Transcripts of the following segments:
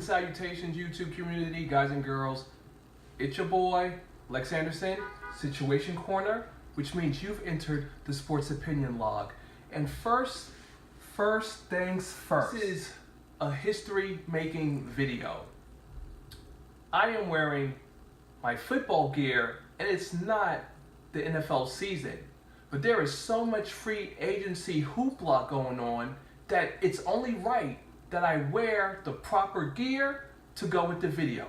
and salutations, YouTube community, guys and girls. It's your boy, Lex Anderson, Situation Corner, which means you've entered the Sports Opinion Log. And first things first. This is a history-making video. I am wearing my football gear, and it's not the NFL season. But there is so much free agency hoopla going on that it's only right that I wear the proper gear to go with the video.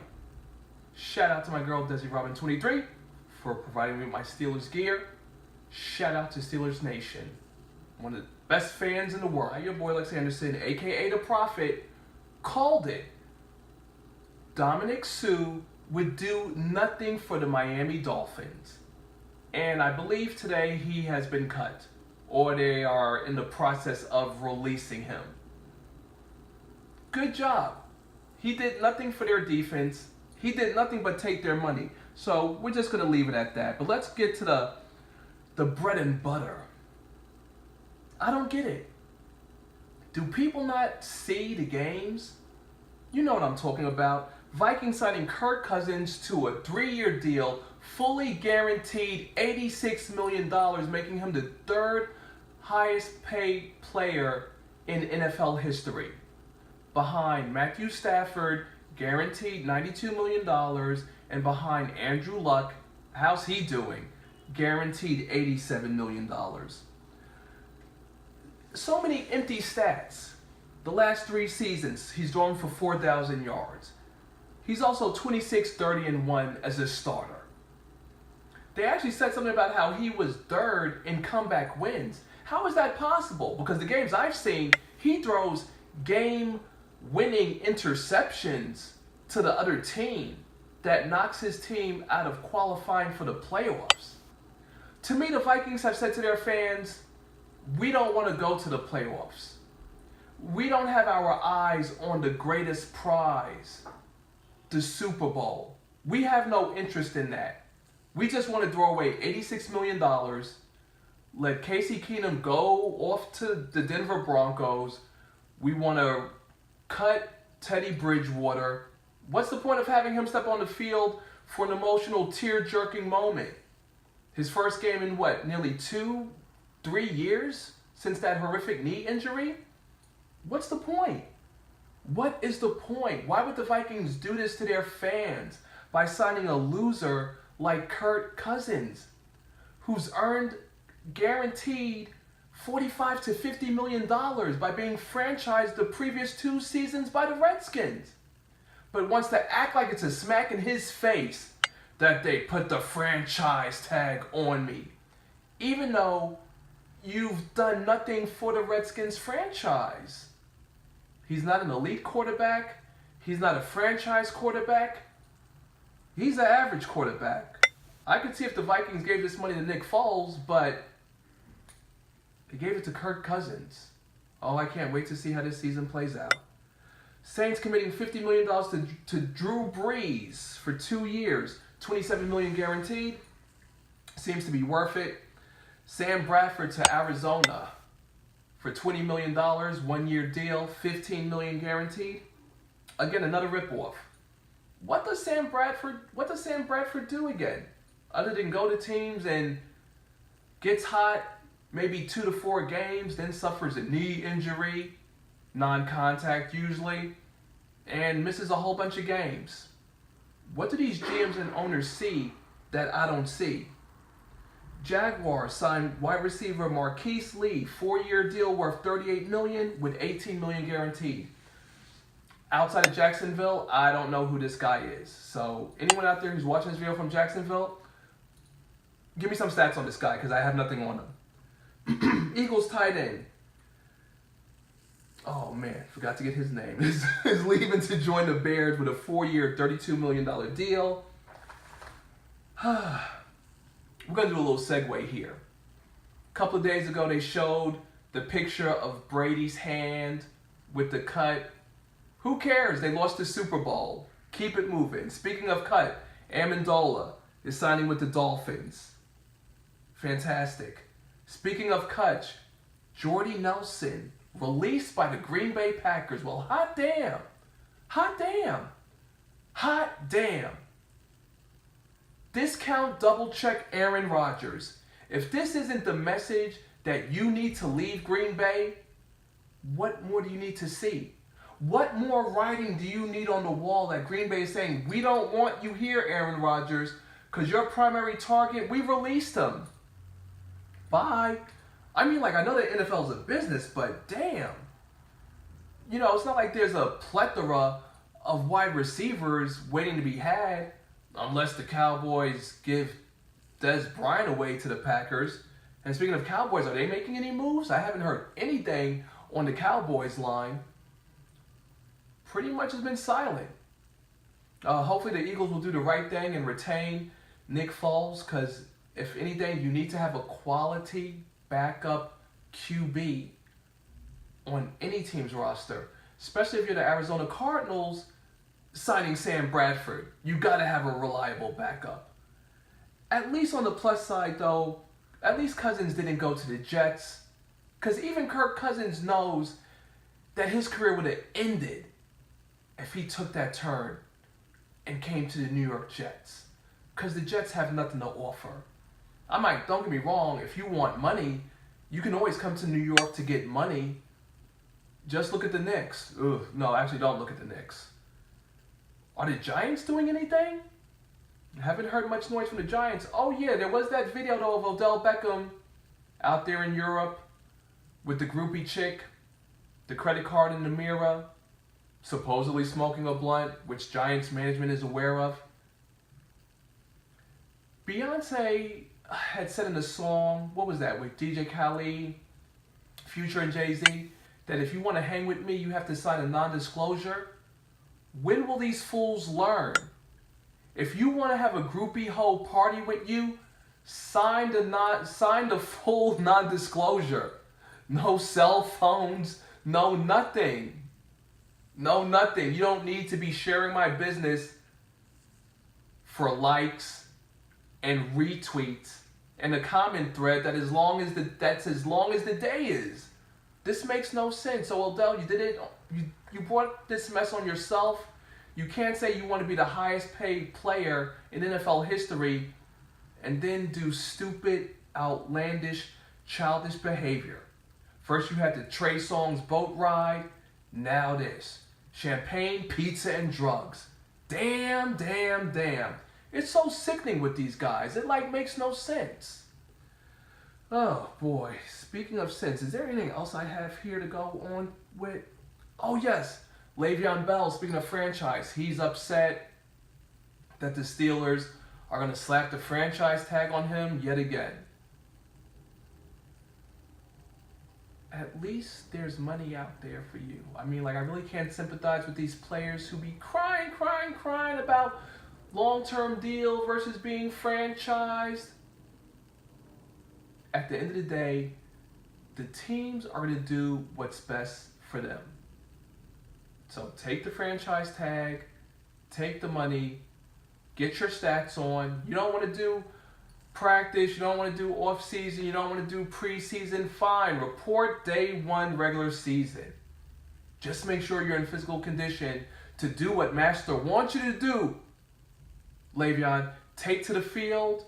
Shout out to my girl Desi Robin 23 for providing me my Steelers gear. Shout out to Steelers Nation. One of the best fans in the world. Your boy Lex Anderson, aka The Prophet, called it. Dominic Sue would do nothing for the Miami Dolphins. And I believe today he has been cut, or they are in the process of releasing him. Good job. He did nothing for their defense. He did nothing but take their money. So we're just going to leave it at that. But let's get to the bread and butter. I don't get it. Do people not see the games? You know what I'm talking about. Vikings signing Kirk Cousins to a 3-year deal, fully guaranteed $86 million, making him the third highest paid player in NFL history. Behind Matthew Stafford, guaranteed $92 million, and behind Andrew Luck, how's he doing? Guaranteed $87 million. So many empty stats. The last 3 seasons, he's thrown for 4,000 yards. He's also 26-30-1 as a starter. They actually said something about how he was third in comeback wins. How is that possible? Because the games I've seen, he throws game-winning interceptions to the other team that knocks his team out of qualifying for the playoffs. To me, the Vikings have said to their fans, we don't want to go to the playoffs. We don't have our eyes on the greatest prize, the Super Bowl. We have no interest in that. We just want to throw away $86 million, let Casey Keenum go off to the Denver Broncos. We want to cut Teddy Bridgewater. What's the point of having him step on the field for an emotional, tear-jerking moment? His first game in nearly 2-3 years since that horrific knee injury? What's the point? What is the point? Why would the Vikings do this to their fans by signing a loser like Kirk Cousins, who's earned guaranteed $45 to $50 million by being franchised the previous 2 seasons by the Redskins, but wants to act like it's a smack in his face that they put the franchise tag on me, even though you've done nothing for the Redskins franchise. He's not an elite quarterback. He's not a franchise quarterback. He's an average quarterback. I could see if the Vikings gave this money to Nick Foles, but they gave it to Kirk Cousins. Oh, I can't wait to see how this season plays out. Saints committing $50 million to Drew Brees for 2 years, $27 million guaranteed. Seems to be worth it. Sam Bradford to Arizona for $20 million, 1-year deal, $15 million guaranteed. Again, another ripoff. What does Sam Bradford do again? Other than go to teams and gets hot, maybe 2 to 4 games, then suffers a knee injury, non-contact usually, and misses a whole bunch of games. What do these GMs and owners see that I don't see? Jaguars signed wide receiver Marquise Lee, 4-year deal worth $38 million with $18 million guaranteed. Outside of Jacksonville, I don't know who this guy is. So anyone out there who's watching this video from Jacksonville, give me some stats on this guy because I have nothing on him. Eagles tight end. Oh man, forgot to get his name. Is leaving to join the Bears with a 4-year, $32 million deal. We're going to do a little segue here. A couple of days ago, they showed the picture of Brady's hand with the cut. Who cares? They lost the Super Bowl. Keep it moving. Speaking of cut, Amendola is signing with the Dolphins. Fantastic. Speaking of cut, Jordy Nelson released by the Green Bay Packers. Well, hot damn. Hot damn. Hot damn. Discount double check Aaron Rodgers. If this isn't the message that you need to leave Green Bay, what more do you need to see? What more writing do you need on the wall that Green Bay is saying, we don't want you here, Aaron Rodgers, because your primary target, we released him. Bye. I mean, like, I know the NFL is a business, but damn. You know, it's not like there's a plethora of wide receivers waiting to be had, unless the Cowboys give Des Bryant away to the Packers. And speaking of Cowboys, are they making any moves? I haven't heard anything on the Cowboys line. Pretty much has been silent. Hopefully the Eagles will do the right thing and retain Nick Foles, because if anything, you need to have a quality backup QB on any team's roster, especially if you're the Arizona Cardinals signing Sam Bradford. You got to have a reliable backup. At least on the plus side, though, at least Cousins didn't go to the Jets, because even Kirk Cousins knows that his career would have ended if he took that turn and came to the New York Jets, because the Jets have nothing to offer. Don't get me wrong, if you want money, you can always come to New York to get money. Just look at the Knicks. Ugh, no, actually don't look at the Knicks. Are the Giants doing anything? Haven't heard much noise from the Giants. Oh yeah, there was that video though of Odell Beckham out there in Europe with the groupie chick, the credit card in the mirror, supposedly smoking a blunt, which Giants management is aware of. Beyonce had said in the song, what was that, with DJ Khaled, Future and Jay-Z, that if you want to hang with me, you have to sign a non-disclosure. When will these fools learn? If you want to have a groupie hoe party with you, sign the full non-disclosure. No cell phones, no nothing. No nothing. You don't need to be sharing my business for likes and retweets and a comment thread that's as long as the day is. This makes no sense. So Odell, you did it. You brought this mess on yourself. You can't say you want to be the highest paid player in NFL history and then do stupid, outlandish, childish behavior. First you had the Trey Songz boat ride. Now this. Champagne, pizza, and drugs. Damn, damn, damn. It's so sickening with these guys. It makes no sense. Oh boy. Speaking of sense, is there anything else I have here to go on with? Oh yes. Le'Veon Bell, speaking of franchise, he's upset that the Steelers are going to slap the franchise tag on him yet again. At least there's money out there for you. I mean, I really can't sympathize with these players who be crying about long-term deal versus being franchised. At the end of the day, the teams are going to do what's best for them. So take the franchise tag, take the money, get your stats on. You don't want to do practice, you don't want to do off-season, you don't want to do preseason, fine. Report day one regular season. Just make sure you're in physical condition to do what Master wants you to do. Le'Veon, take to the field,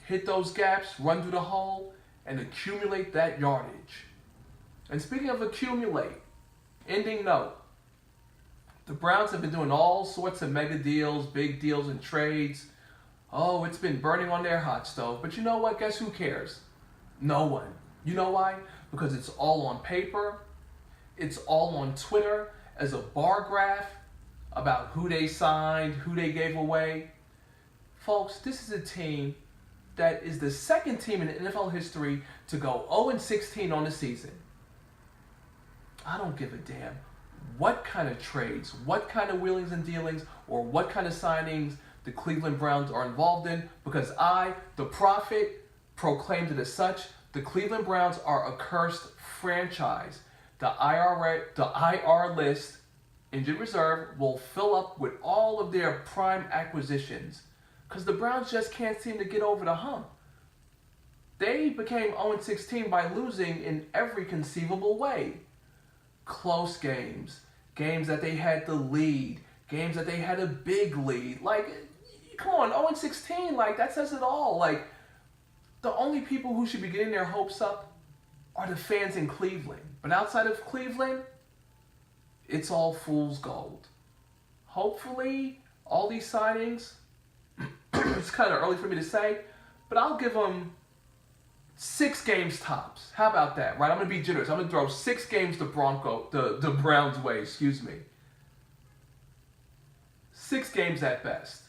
hit those gaps, run through the hole, and accumulate that yardage. And speaking of accumulate, ending note, the Browns have been doing all sorts of mega deals, big deals, and trades. Oh, it's been burning on their hot stove. But you know what? Guess who cares? No one. You know why? Because it's all on paper. It's all on Twitter as a bar graph about who they signed, who they gave away. Folks, this is a team that is the second team in NFL history to go 0-16 on the season. I don't give a damn what kind of trades, what kind of wheelings and dealings, or what kind of signings the Cleveland Browns are involved in, because I, the prophet, proclaimed it as such. The Cleveland Browns are a cursed franchise. The IR list, injured reserve, will fill up with all of their prime acquisitions, because the Browns just can't seem to get over the hump. They became 0-16 by losing in every conceivable way. Close games, games that they had the lead, games that they had a big lead. Like, come on, 0-16, like, that says it all. Like, the only people who should be getting their hopes up are the fans in Cleveland. But outside of Cleveland, it's all fool's gold. Hopefully, all these signings, it's kind of early for me to say, but I'll give them 6 games tops. How about that, right? I'm going to be generous. I'm going to throw 6 games the Browns' way, excuse me. 6 games at best.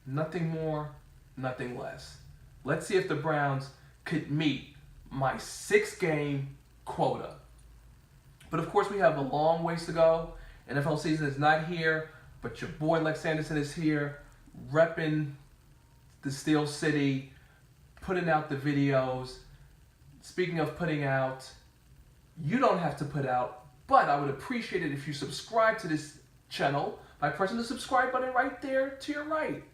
Nothing more, nothing less. Let's see if the Browns could meet my 6-game quota. But of course, we have a long ways to go. NFL season is not here, but your boy Lex Anderson is here, repping the Steel City, putting out the videos. Speaking of putting out, you don't have to put out, but I would appreciate it if you subscribe to this channel by pressing the subscribe button right there to your right.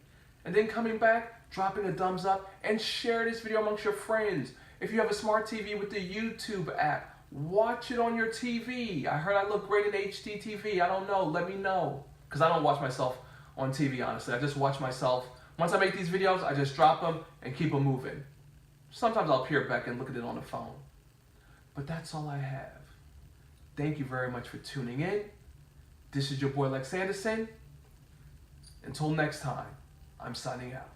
And then coming back, dropping a thumbs up, and share this video amongst your friends. If you have a smart TV with the YouTube app, watch it on your TV. I heard I look great in HD TV. I don't know. Let me know. Because I don't watch myself on TV, honestly. I just watch myself. Once I make these videos, I just drop them and keep them moving. Sometimes I'll peer back and look at it on the phone. But that's all I have. Thank you very much for tuning in. This is your boy Lex Anderson. Until next time, I'm signing out.